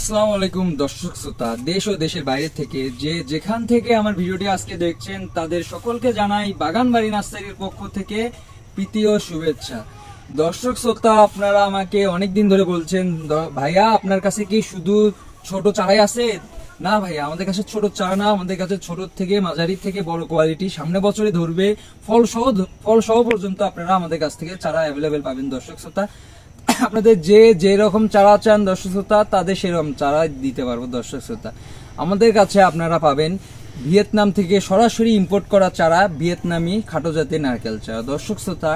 আসসালামু আলাইকুম দর্শক শ্রোতা, দেশ ও দেশের বাইরে থেকে যে যেখান থেকে আমার ভিডিওটি আজকে দেখছেন তাদের সকলকে জানাই বাগানবাড়ি নার্সারির পক্ষ থেকে প্রীতি ও শুভেচ্ছা। দর্শক শ্রোতা, আপনারা আমাকে অনেকদিন ধরে বলছেন ভাইয়া আপনার কাছে কি শুধু ছোট চারাই আছে? না ভাইয়া, আমাদের কাছে ছোট চারা না, আমাদের কাছে ছোট থেকে মাঝারি থেকে বড় কোয়ালিটি সামনে বছরে ধরবে ফল সহ পর্যন্ত আপনারা আমাদের কাছ থেকে চারা অ্যাভেলেবেল পাবেন। দর্শক শ্রোতা, আপনাদের যে রকম চারা চান দর্শক শ্রোতা তাদের সেরকম চারা দিতে পারবো। দর্শক শ্রোতা, আমাদের কাছে আপনারা পাবেন ভিয়েতনাম থেকে সরাসরি ইম্পোর্ট করা চারা, ভিয়েতনামি খাটো জাতের নারকেল চারা। দর্শক শ্রোতা,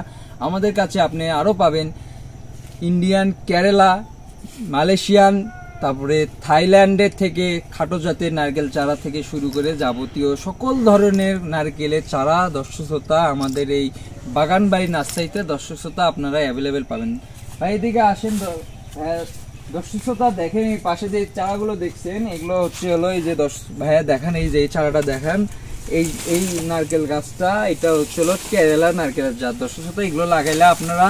আমাদের কাছে আপনি আরো পাবেন ইন্ডিয়ান, কেরালা, মালয়েশিয়ান, তারপরে থাইল্যান্ডের থেকে খাটো জাতের নারকেল চারা থেকে শুরু করে যাবতীয় সকল ধরনের নারকেলের চারা দর্শক শ্রোতা আমাদের এই বাগানবাড়ি নার্সারিতে দর্শক শ্রোতা আপনারা অ্যাভেলেবেল পাবেন। ভাই এদিকে আসেন দর্শক শ্রোতা, দেখেন এই পাশে যে চারাগুলো দেখছেন এগুলো হলো এই যে ভাইয়া দেখান, এই যে এই চারাটা দেখান, এই নারকেল গাছটা এটা হলো কেরালা নারকেলের জাত। দর্শক শ্রোতা, এগুলো লাগাইলে আপনারা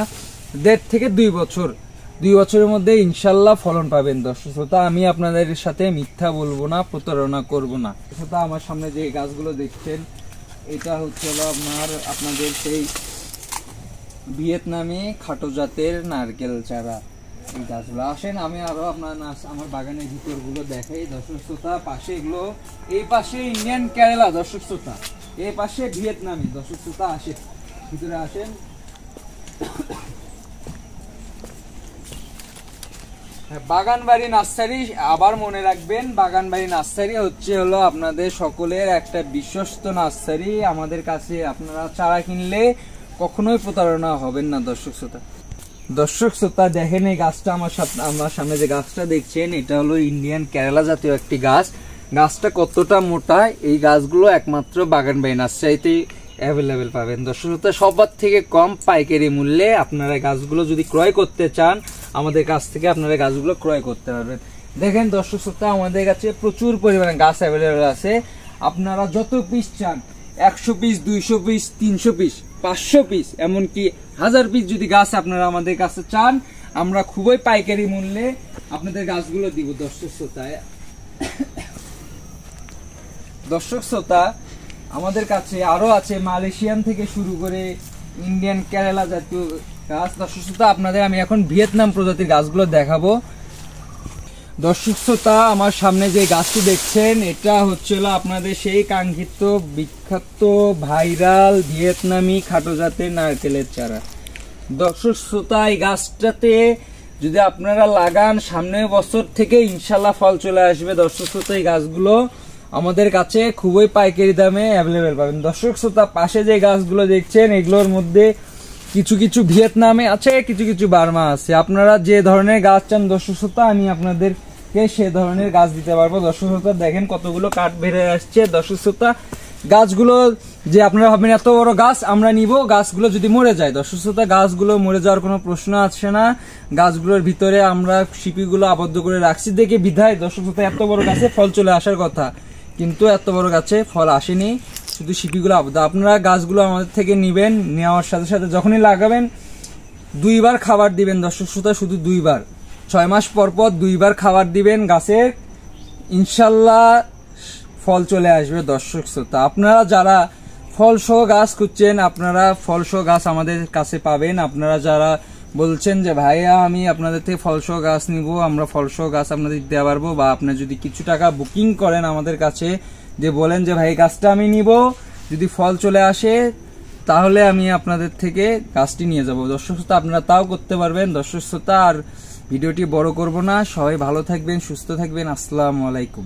1.5 থেকে 2 বছরের মধ্যে ইনশাল্লাহ ফলন পাবেন। দর্শক শ্রোতা, আমি আপনাদের সাথে মিথ্যা বলবো না, প্রতারণা করব না। শ্রোতা, আমার সামনে যে গাছগুলো দেখছেন এটা হলো আপনাদের সেই ভিয়েতনামি খাটো জাতের নারকেল চারা। এই গাছগুলো আসেন আমি আরো আমার বাগানের ভিতরগুলো দেখাই। দর্শক শ্রোতা, পাশে এগুলো, এই পাশে ইন্ডিয়ান কেরালা দর্শক শ্রোতা, এই পাশে ভিয়েতনামি। দর্শক শ্রোতা আসেন, ভিতরে আসেন। বাগানবাড়ি নার্সারি, আবার মনে রাখবেন বাগানবাড়ি নার্সারি হলো আপনাদের সকলের একটা বিশ্বস্ত নার্সারি। আমাদের কাছে আপনারা চারা কিনলে কখনোই প্রতারণা হবেন না। দর্শক শ্রোতা দেখেন এই গাছটা আমার সামনে যে গাছটা দেখছেন এটা হলো ইন্ডিয়ান কেরালা জাতীয় একটি গাছ। গাছটা কতটা মোটা, এই গাছগুলো একমাত্র বাগানবাড়ি নার্সারিতে অ্যাভেলেবেল পাবেন। দর্শক শ্রোতা, সবার থেকে কম পাইকারি মূল্যে আপনারা গাছগুলো যদি ক্রয় করতে চান আমাদের কাছ থেকে আপনারা গাছগুলো ক্রয় করতে পারবেন। দেখেন দর্শক শ্রোতা, আমাদের কাছে প্রচুর পরিমাণে গাছ অ্যাভেলেবেল আছে। আপনারা যত পিস চান, 100 পিস, 200 পিস, 300 পিস, 500 পিস, এমনকি 1000 পিস যদি গাছ আপনারা আমাদের কাছে চান আমরা খুবই পাইকারি মূল্যে আপনাদের গাছগুলো দিব। দর্শক শ্রোতা, আমাদের কাছে আরো আছে মালয়েশিয়ান থেকে শুরু করে ইন্ডিয়ান, কেরালা জাতীয় গাছ। দর্শক শ্রোতা, আপনাদের আমি এখন ভিয়েতনাম প্রজাতির গাছগুলো দেখাবো। দর্শক শ্রোতা, আমার সামনে যে গাছটি দেখছেন এটা হলো আপনাদের সেই কাঙ্ক্ষিত বিখ্যাত ভাইরাল ভিয়েতনামি খাটো জাতের নারকেলের চারা। দর্শক শ্রোতা, এই গাছটাতে যদি আপনারা লাগান সামনের বছর থেকে ইনশাল্লাহ ফল চলে আসবে। দর্শক শ্রোতা, এই গাছগুলো আমাদের কাছে খুবই পাইকারি দামে অ্যাভেলেবেল পাবেন। দর্শক শ্রোতা, পাশে যে গাছগুলো দেখছেন এগুলোর মধ্যে কিছু ভিয়েতনামে আছে, কিছু বার্মা আছে। আপনারা যে ধরনের গাছ চান দর্শক শ্রোতা আমি আপনাদেরকে সে ধরনের গাছ দিতে পারবো। দর্শক শ্রোতা, দেখেন কতগুলো কাঠ বেড়ে আসছে। দর্শক শ্রোতা, গাছগুলো যে আপনারা ভাবেন এত বড় গাছ আমরা নিব, গাছগুলো যদি মরে যায় দর্শক শ্রোতা, গাছগুলো মরে যাওয়ার কোনো প্রশ্ন আসছে না। গাছগুলোর ভিতরে আমরা শিপিগুলো আবদ্ধ করে রাখছি দেখে বিধায় দর্শক শ্রোতা এত বড় গাছে ফল চলে আসার কথা, কিন্তু এত বড় গাছে ফল আসেনি, শুধু শিপিগুলো আবদ্ধ। আপনারা গাছগুলো আমাদের থেকে নিবেন, নেওয়ার সাথে সাথে যখনই লাগাবেন 2 বার খাবার দিবেন। দর্শক শ্রোতা, শুধু 2 বার, 6 মাস পর 2 বার খাবার দিবেন গাছের, ইনশাল্লাহ ফল চলে আসবে। দর্শক শ্রোতা, আপনারা যারা ফল সহ গাছ খুঁজছেন আপনারা ফল সহ গাছ আমাদের কাছে পাবেন। আপনারা যারা বলছেন যে ভাইয়া আমি আপনাদের থেকে ফল সহ গাছ নিব, আমরা ফল সহ গাছ আপনাদের দিতে পারবো, বা আপনি যদি কিছু টাকা বুকিং করেন আমাদের কাছে, যে বলেন যে ভাই গাছটা আমি নিব, যদি ফল চলে আসে তাহলে আমি আপনাদের থেকে গাছটি নিয়ে যাব। দর্শক শ্রোতা, আপনারা তাও করতে পারবেন। দর্শক শ্রোতা, আর ভিডিওটি বড় করব না, সবাই ভালো থাকবেন, সুস্থ থাকবেন। আসসালামু আলাইকুম।